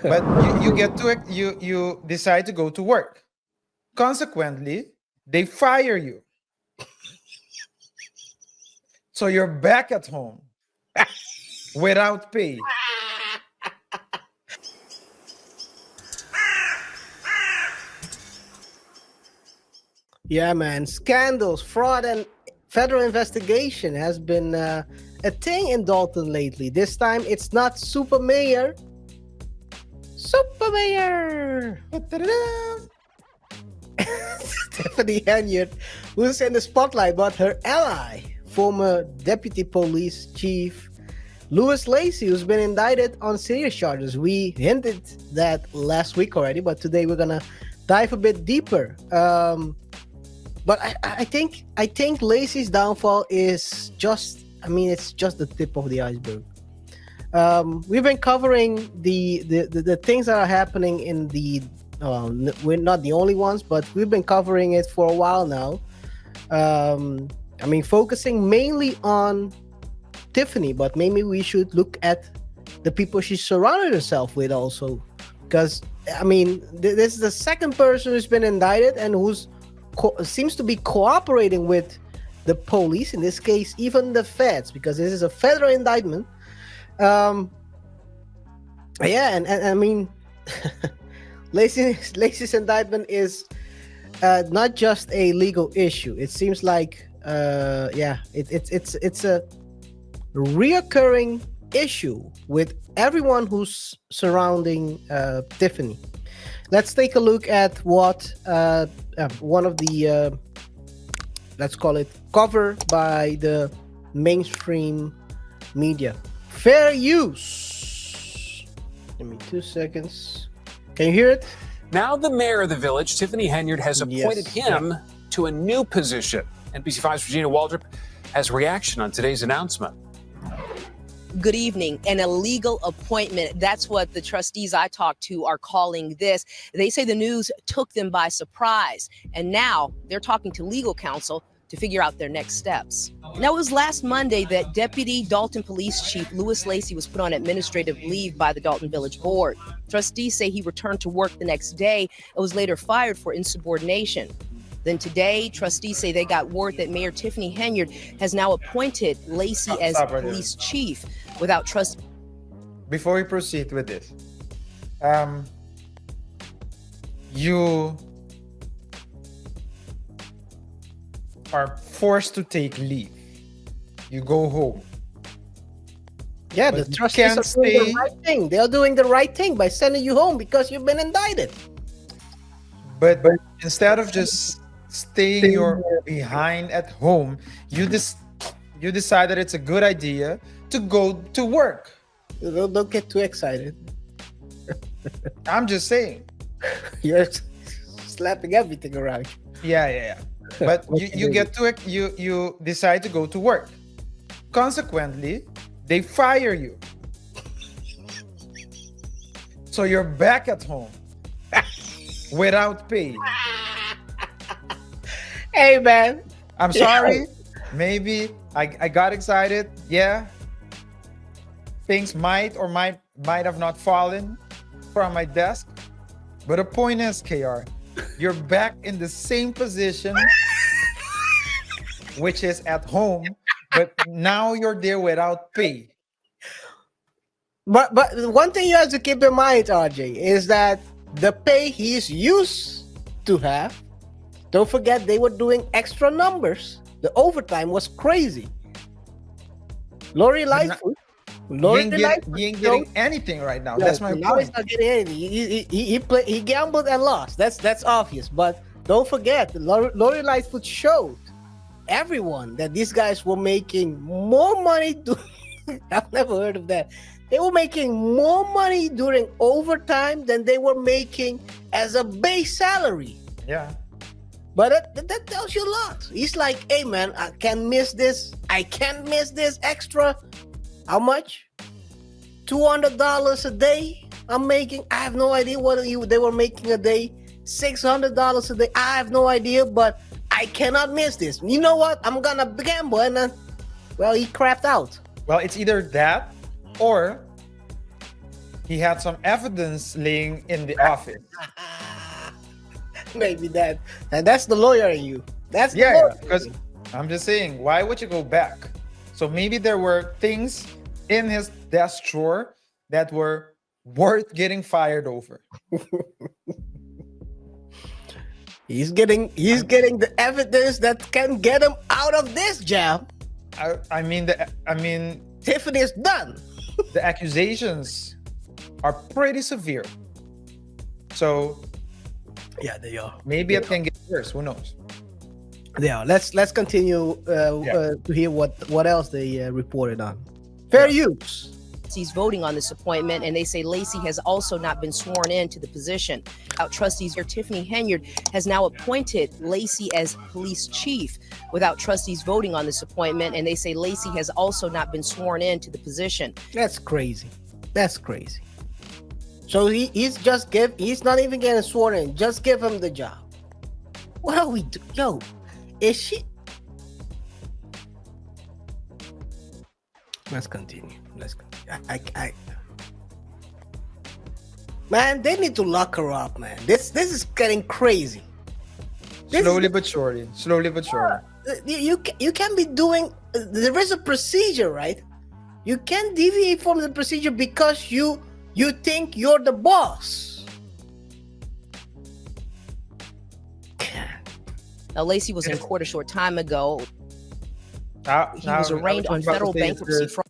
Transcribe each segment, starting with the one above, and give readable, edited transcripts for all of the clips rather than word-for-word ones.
But you get to it, you decide to go to work. Consequently, they fire you. So you're back at home without pay. Yeah, man. Scandals, fraud, and federal investigation has been a thing in Dalton lately. This time, it's not Super Mayor. Super Mayor! Ta-da-da! Tiffany Henyard, who's in the spotlight, but her ally, former Deputy Police Chief Louis Lacey, who's been indicted on serious charges. We hinted that last week already, but today we're gonna dive a bit deeper. But I think Lacey's downfall is just, it's just the tip of the iceberg. We've been covering the things that are happening in the we're not the only ones, but we've been covering it for a while now. Focusing mainly on Tiffany, but maybe we should look at the people she surrounded herself with also, because this is the second person who's been indicted and who's seems to be cooperating with the police, in this case even the feds, because this is a federal indictment. Lacey's indictment is not just a legal issue. It seems like it's a reoccurring issue with everyone who's surrounding Tiffany. Let's take a look at what one of the let's call it cover by the mainstream media. Fair use. Give me 2 seconds. Can you hear it? Now the mayor of the village, Tiffany Henyard, has appointed him to a new position. NBC5's Regina Waldrop has reaction on today's announcement. Good evening. An illegal appointment. That's what the trustees I talked to are calling this. They say the news took them by surprise, and now they're talking to legal counsel to figure out their next steps. Now, it was last Monday that Deputy Dalton Police Chief Louis Lacey was put on administrative leave by the Dalton Village Board. Trustees say he returned to work the next day and was later fired for insubordination. Then today, trustees say they got word that Mayor Tiffany Henyard has now appointed Lacey as police chief without trust. Before we proceed with this, you are forced to take leave. You go home. Yeah, But the you trustees can't are doing stay- the right thing. They are doing the right thing by sending you home because you've been indicted. But instead of just staying your behind at home, you decided it's a good idea to go to work. Don't get too excited. I'm just saying. You're slapping everything around. Yeah. But you get to it, you decide to go to work. Consequently, they fire you. So you're back at home without pay. Hey, man. I'm sorry. Maybe I got excited. Yeah. Things might have not fallen from my desk. But the point is, KaiR, you're back in the same position, which is at home, but now you're there without pay. But one thing you have to keep in mind, RJ, is that the pay he's used to have, don't forget they were doing extra numbers. The overtime was crazy. Lori Lightfoot. You ain't getting anything right now. That's my now point. he's not getting anything. He gambled and lost. That's obvious. But don't forget, Lori Lightfoot showed everyone that these guys were making more money. I've never heard of that. They were making more money during overtime than they were making as a base salary. Yeah. But that tells you a lot. He's like, hey man, I can't miss this. I can't miss this extra. How much? $200 a day I'm making. I have no idea what they were making a day. $600 a day. I have no idea, but I cannot miss this. You know what? I'm gonna gamble, and then, well, he crapped out. Well, it's either that or he had some evidence laying in the office. Maybe that's the lawyer in you. That's the Yeah, lawyer in because you. I'm just saying, why would you go back? So maybe there were things in his desk drawer that were worth getting fired over. He's getting the evidence that can get him out of this jam. I mean, Tiffany is done. the accusations are pretty severe. So Yeah, they are. maybe it can get worse. Who knows? Yeah, let's continue to hear what else they reported on. Fair use. Trustees voting on this appointment, and they say Lacey has also not been sworn in to the position. Trustees here, Tiffany Henyard has now appointed Lacey as police chief without trustees voting on this appointment, and they say Lacey has also not been sworn in to the position. That's crazy. That's crazy. So he's not even getting sworn in. Just give him the job. What are we do? Yo, is she? Let's continue. Man, they need to lock her up, man. This is getting crazy. Slowly but surely. You can't be doing. There is a procedure, right? You can't deviate from the procedure because you think you're the boss. Now, Lacey was in court a short time ago. He was arraigned on federal bankruptcy fraud.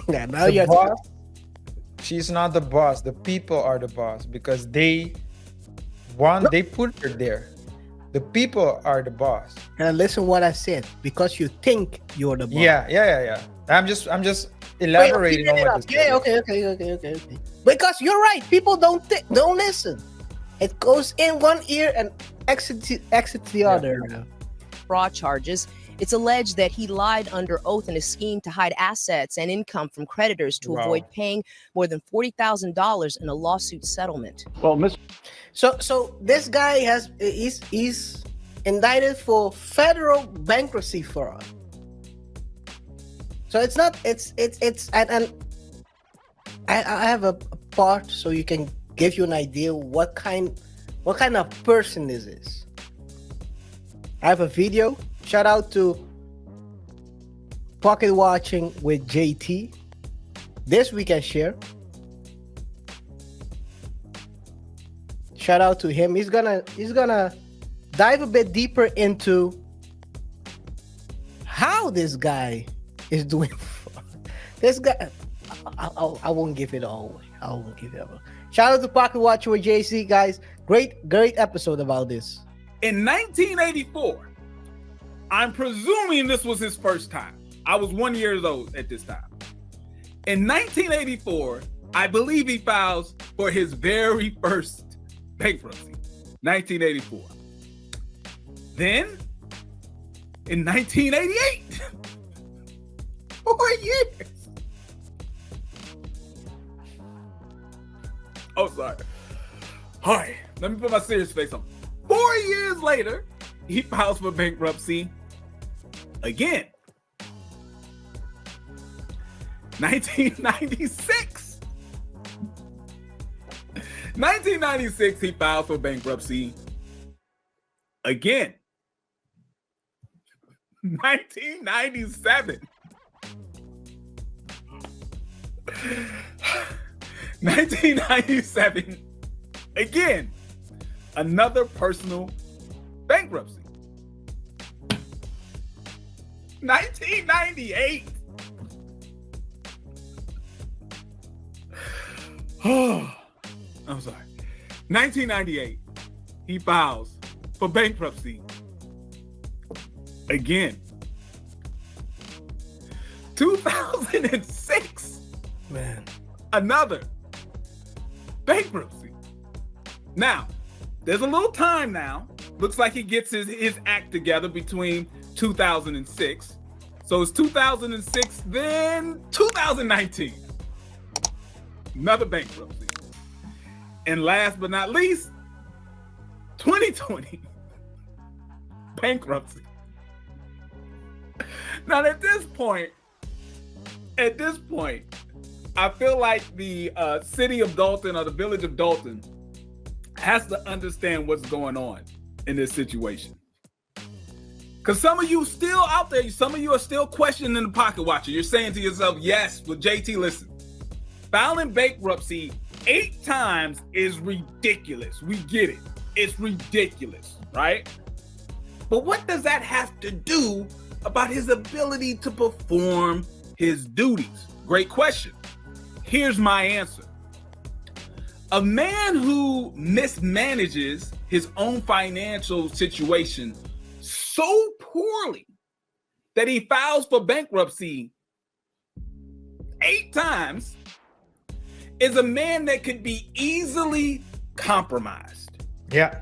Yeah, now The you're boss, she's not the boss. The people are the boss because they put her there. The people are the boss. And listen what I said. Because you think you're the boss. Yeah. I'm just elaborating on what you said. Okay. Because you're right. People don't listen. It goes in one ear and exits the other. Fraud charges. It's alleged that he lied under oath in a scheme to hide assets and income from creditors to avoid paying more than $40,000 in a lawsuit settlement. Well, So this guy he's indicted for federal bankruptcy fraud. So it's and I have a part so you can give you an idea what kind of person this is. I have a video. Shout out to Pocket Watching with JT. This we can share. Shout out to him. He's gonna dive a bit deeper into how this guy is doing. This guy, I won't give it all away. Shout out to Pocket Watcher with JC, guys. Great episode about this. in 1984, I'm presuming this was his first time. I was 1 year old at this time. In 1984, I believe he files for his very first bankruptcy, 1984. Then, in 1988, 4 years. Oh, sorry. All right, let me put my serious face on. 4 years later, he files for bankruptcy again. 1996. 1996, he filed for bankruptcy again. 1997. 1997, again, another personal bankruptcy. 1998. I'm sorry. 1998, he files for bankruptcy again. 2006, Man. another bankruptcy. Now, there's a little time now. Looks like he gets his act together between 2006. So it's 2006, then 2019. Another bankruptcy. And last but not least, 2020. Bankruptcy. Now at this point, I feel like the city of Dalton or the village of Dalton has to understand what's going on in this situation. Because some of you still out there, some of you are still questioning the pocket watcher. You're saying to yourself, yes, but JT, listen, filing bankruptcy 8 times is ridiculous. We get it. It's ridiculous, right? But what does that have to do about his ability to perform his duties? Great question. Here's my answer. A man who mismanages his own financial situation so poorly that he files for bankruptcy 8 times is a man that could be easily compromised. Yeah.